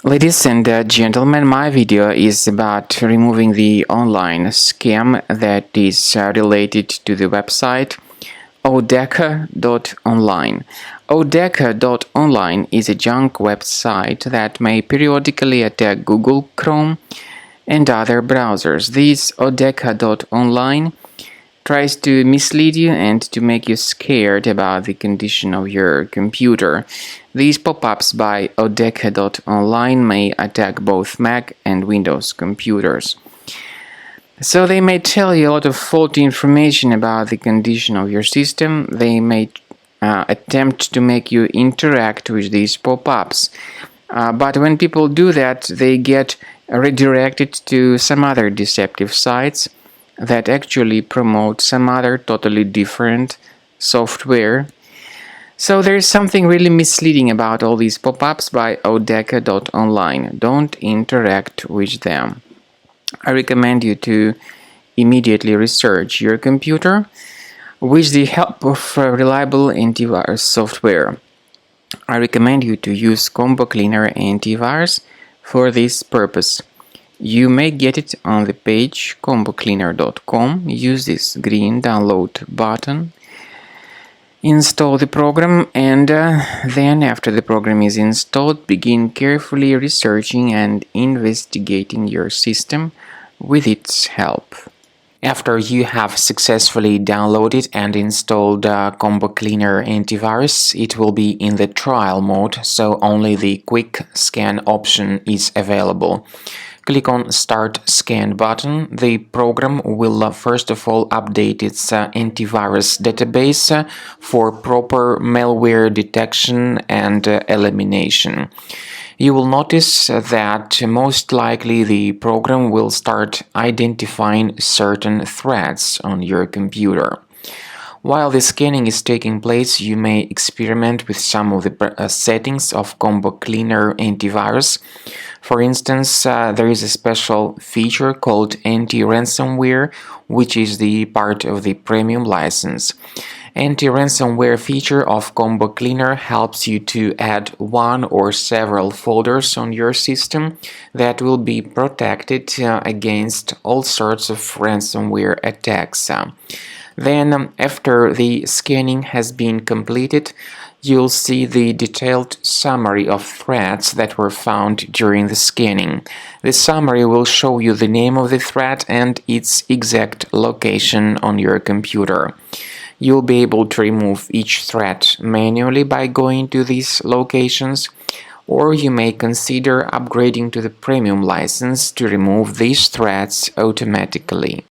Ladies and gentlemen, my video is about removing the online scam that is related to the website Odeka.online. Odeka.online is a junk website that may periodically attack Google Chrome and other browsers. This Odeka.online tries to mislead you and to make you scared about the condition of your computer. These pop-ups by Odeka.online may attack both Mac and Windows computers. So they may tell you a lot of faulty information about the condition of your system. They may attempt to make you interact with these pop-ups. But when people do that, they get redirected to some other deceptive sites that actually promote some other totally different software. So there is something really misleading about all these pop-ups by Odeka.online. Don't interact with them. I recommend you to immediately research your computer with the help of reliable antivirus software. I recommend you to use Combo Cleaner Antivirus for this purpose. You may get it on the page combocleaner.com. Use this green download button. Install the program, and then after the program is installed, begin carefully researching and investigating your system with its help. After you have successfully downloaded and installed Combo Cleaner Antivirus, it will be in the trial mode, so only the quick scan option is available. Click on Start Scan button. The program will first of all update its antivirus database for proper malware detection and elimination. You will notice that most likely the program will start identifying certain threats on your computer. While the scanning is taking place, you may experiment with some of the settings of Combo Cleaner Antivirus. For instance, there is a special feature called anti-ransomware, which is the part of the premium license. Anti-ransomware feature of Combo Cleaner helps you to add one or several folders on your system that will be protected against all sorts of ransomware attacks. Then, after the scanning has been completed, you'll see the detailed summary of threats that were found during the scanning. The summary will show you the name of the threat and its exact location on your computer. You'll be able to remove each threat manually by going to these locations, or you may consider upgrading to the premium license to remove these threats automatically.